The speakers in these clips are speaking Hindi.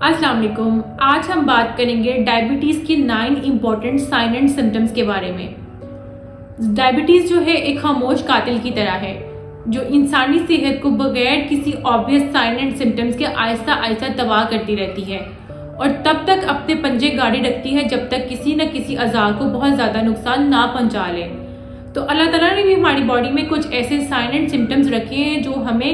अस्सलाम वालेकुम। आज हम बात करेंगे डायबिटीज़ के 9 इम्पॉर्टेंट साइन एंड सिम्टम्स के बारे में। डायबिटीज़ जो है एक खामोश कातिल की तरह है जो इंसानी सेहत को बगैर किसी ऑब्वियस साइन एंड सिम्टम्स के आहिस्ता आहिस्ता तबाह करती रहती है और तब तक अपने पंजे गाड़ी रखती है जब तक किसी न किसी अज़ा को बहुत ज़्यादा नुकसान ना पहुँचा ले। तो अल्लाह ताला ने भी हमारी बॉडी में कुछ ऐसे साइन एंड सिम्टम्स रखे हैं जो हमें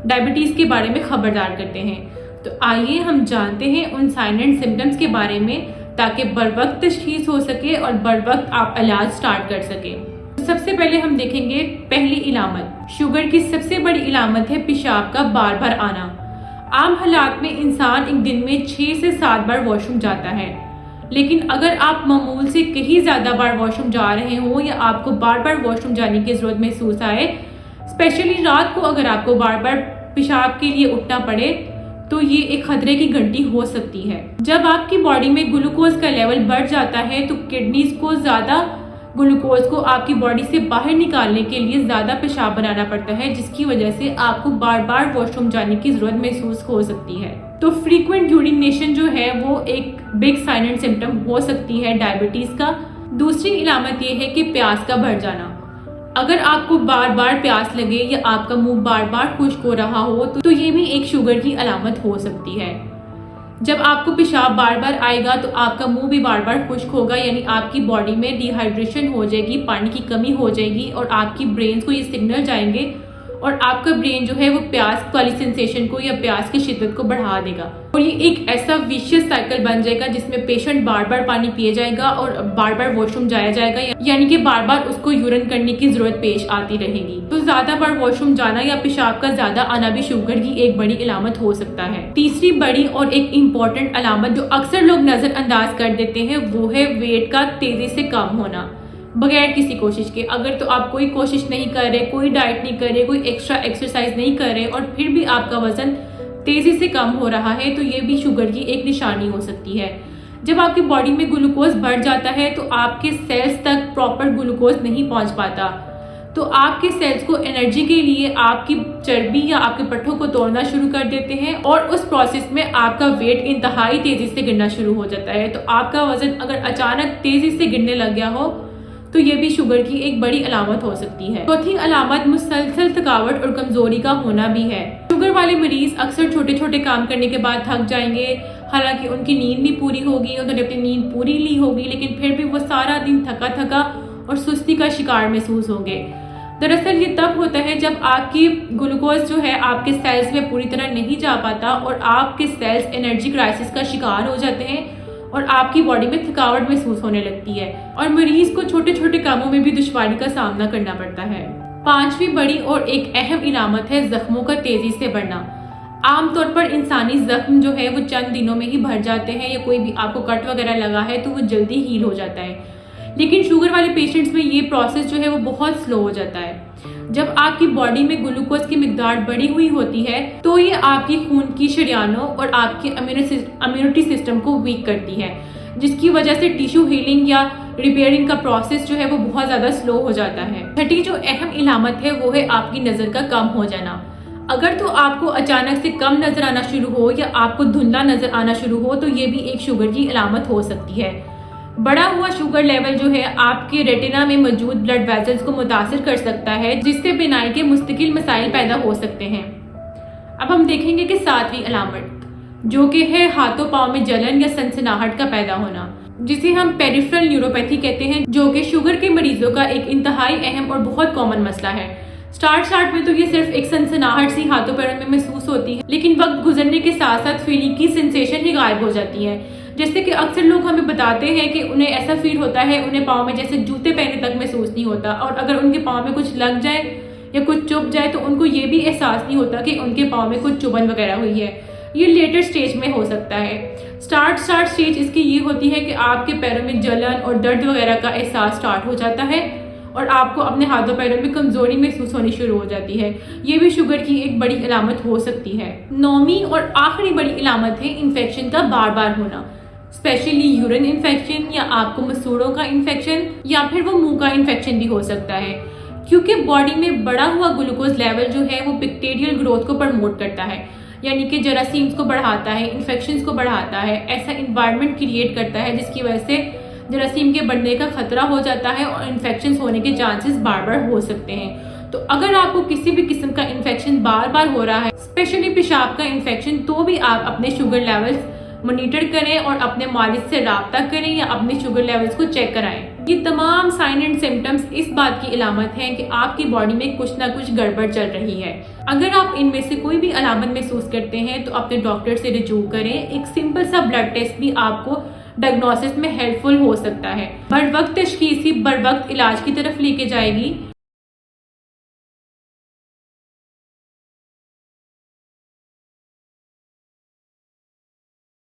डायबिटीज़ के बारे में खबरदार करते हैं। तो आइए हम जानते हैं उन साइन एंड सिम्टम्स के बारे में ताकि बर वक्त तशखीस हो सके और बर वक्त आप इलाज स्टार्ट कर सकें। तो सबसे पहले हम देखेंगे पहली इलामत। शुगर की सबसे बड़ी इलामत है पेशाब का बार बार आना। आम हालात में इंसान एक दिन में 6 से 7 बार वॉशरूम जाता है, लेकिन अगर आप मामूल से कहीं ज़्यादा बार वॉशरूम जा रहे हो या आपको बार बार वॉशरूम जाने की ज़रूरत महसूस आए, स्पेशली रात को अगर आपको बार बार पेशाब के लिए उठना पड़े, तो ये एक खतरे की घंटी हो सकती है। जब आपकी बॉडी में ग्लूकोज का लेवल बढ़ जाता है तो किडनीज को ज़्यादा ग्लूकोज को आपकी बॉडी से बाहर निकालने के लिए ज़्यादा पेशाब बनाना पड़ता है, जिसकी वजह से आपको बार बार वॉशरूम जाने की ज़रूरत महसूस हो सकती है। तो फ्रीक्वेंट यूरिनेशन जो है वो एक बिग साइन एंड सिम्टम हो सकती है डायबिटीज़ का। दूसरी इलामत ये है कि प्यास का बढ़ जाना। अगर आपको बार बार प्यास लगे या आपका मुंह बार बार खुश्क हो रहा हो तो ये भी एक शुगर की अलामत हो सकती है। जब आपको पेशाब बार बार आएगा तो आपका मुंह भी बार बार खुश्क होगा, यानी आपकी बॉडी में डिहाइड्रेशन हो जाएगी, पानी की कमी हो जाएगी और आपकी ब्रेन को ये सिग्नल जाएंगे और आपका ब्रेन जो है वो प्यास वाली सेंसेशन को या प्यास की शिद्दत को बढ़ा देगा और ये एक ऐसा विशियस साइकिल बन जाएगा जिसमें पेशेंट बार बार पानी पिए जाएगा और बार बार वॉशरूम जाया जाएगा, यानी कि बार बार उसको यूरिन करने की जरूरत पेश आती रहेगी। तो ज्यादा बार वॉशरूम जाना या पेशाब का ज्यादा आना भी शुगर की एक बड़ी इलामत हो सकता है। तीसरी बड़ी और एक इम्पॉर्टेंट अलामत जो अक्सर लोग नजरअंदाज कर देते हैं वो है वेट का तेजी से कम होना बगैर किसी कोशिश के। अगर तो आप कोई कोशिश नहीं कर रहे, कोई डाइट नहीं कर रहे, कोई एक्स्ट्रा एक्सरसाइज नहीं कर रहे और फिर भी आपका वजन तेजी से कम हो रहा है तो ये भी शुगर की एक निशानी हो सकती है। जब आपकी बॉडी में ग्लूकोज बढ़ जाता है तो आपके सेल्स तक प्रॉपर ग्लूकोज नहीं पहुंच पाता, तो आपके सेल्स को एनर्जी के लिए आपकी चर्बी या आपके पट्टों को तोड़ना शुरू कर देते हैं और उस प्रोसेस में आपका वेट इंतहाई तेजी से गिरना शुरू हो जाता है। तो आपका वजन अगर अचानक तेजी से गिरने लग गया हो तो ये भी शुगर की एक बड़ी अलामत हो सकती है। चौथी अलामत मुसलसल थकावट और कमजोरी का होना भी है। शुगर वाले मरीज अक्सर छोटे छोटे काम करने के बाद थक जाएंगे, हालांकि उनकी नींद भी पूरी होगी, उन्होंने अपनी नींद पूरी ली होगी, लेकिन फिर भी वो सारा दिन थका थका और सुस्ती का शिकार महसूस होंगे। दरअसल ये तब होता है जब आपकी ग्लूकोज जो है आपके सेल्स में पूरी तरह नहीं जा पाता और आपके सेल्स एनर्जी क्राइसिस का शिकार हो जाते हैं और आपकी बॉडी में थकावट महसूस होने लगती है और मरीज को छोटे छोटे कामों में भी दुश्वारी का सामना करना पड़ता है। पांचवी बड़ी और एक अहम इलामत है जख्मों का तेजी से बढ़ना। आमतौर पर इंसानी जख्म जो है वो चंद दिनों में ही भर जाते हैं या कोई भी आपको कट वगैरह लगा है तो वो जल्दी हील हो जाता है, लेकिन शुगर वाले पेशेंट्स में ये प्रोसेस जो है वो बहुत स्लो हो जाता है। जब आपकी बॉडी में ग्लूकोज की मिकदार बढ़ी हुई होती है तो ये आपकी खून की शरियानों और आपकी इम्यूनिटी सिस्टम को वीक करती है, जिसकी वजह से टिश्यू हीलिंग या रिपेयरिंग का प्रोसेस जो है वो बहुत ज़्यादा स्लो हो जाता है। छठी जो अहम इलामत है वो है आपकी नज़र का कम हो जाना। अगर तो आपको अचानक से कम नज़र आना शुरू हो या आपको धुंधला नज़र आना शुरू हो तो ये भी एक शुगर की इलामत हो सकती है। बढ़ा हुआ शुगर लेवल जो है आपके रेटिना में मौजूद ब्लड वेसल्स को मुतासिर कर सकता है, जिससे बीनाई के मुस्तकिल मसाइल पैदा हो सकते हैं। अब हम देखेंगे कि सातवीं अलामत जो कि है हाथों पाँव में जलन या सनसनाहट का पैदा होना, जिसे हम पेरिफेरल न्यूरोपैथी कहते हैं, जो कि शुगर के मरीजों का एक इंतहाई अहम और बहुत कॉमन मसला है। स्टार्ट में तो ये सिर्फ एक सनसनाहट सी हाथों पैरों में महसूस होती है, लेकिन वक्त गुजरने के साथ साथ फीलिंग की सेंसेशन ही गायब हो जाती है। जैसे कि अक्सर लोग हमें बताते हैं कि उन्हें ऐसा फील होता है उन्हें पाँव में जैसे जूते पहने तक महसूस नहीं होता और अगर उनके पाँव में कुछ लग जाए या कुछ चुभ जाए तो उनको ये भी एहसास नहीं होता कि उनके पाँव में कुछ चुभन वगैरह हुई है। ये लेटर स्टेज में हो सकता है। स्टार्ट स्टेज इसकी ये होती है कि आपके पैरों में जलन और दर्द वगैरह का एहसास स्टार्ट हो जाता है और आपको अपने हाथों पैरों में कमजोरी महसूस होनी शुरू हो जाती है। ये भी शुगर की एक बड़ी इलामत हो सकती है। नौवीं और आखिरी बड़ी इलामत है इन्फेक्शन का बार बार होना, स्पेशली यूरिन इन्फेक्शन या आपको मसूड़ों का इन्फेक्शन या फिर वो मुंह का इन्फेक्शन भी हो सकता है, क्योंकि बॉडी में बढ़ा हुआ ग्लूकोज लेवल जो है वो बैक्टीरियल ग्रोथ को प्रमोट करता है। यानी कि जरासीम्स को बढ़ाता है, इन्फेक्शंस को बढ़ाता है, ऐसा इन्वायरमेंट क्रिएट करता है जिसकी वजह से जरासीम के बढ़ने का खतरा हो जाता है और इन्फेक्शंस होने के चांसेस बार बार हो सकते हैं। तो अगर आपको किसी भी किस्म का इन्फेक्शन बार बार हो रहा है, स्पेशली पेशाब का इन्फेक्शन, तो भी आप अपने शुगर लेवल्स मॉनिटर करें और अपने मालिज से राब्ता करें या अपने शुगर लेवल्स को चेक कराएं। ये तमाम साइन एंड सिम्टम्स इस बात की अलामत हैं कि आपकी बॉडी में कुछ ना कुछ गड़बड़ चल रही है। अगर आप इनमें से कोई भी अलामत महसूस करते हैं तो अपने डॉक्टर से रजू करें। एक सिंपल सा ब्लड टेस्ट भी आपको डायग्नोसिस में हेल्पफुल हो सकता है। बर वक्त तशखीस ही बर वक्त इलाज की तरफ लेके जाएगी।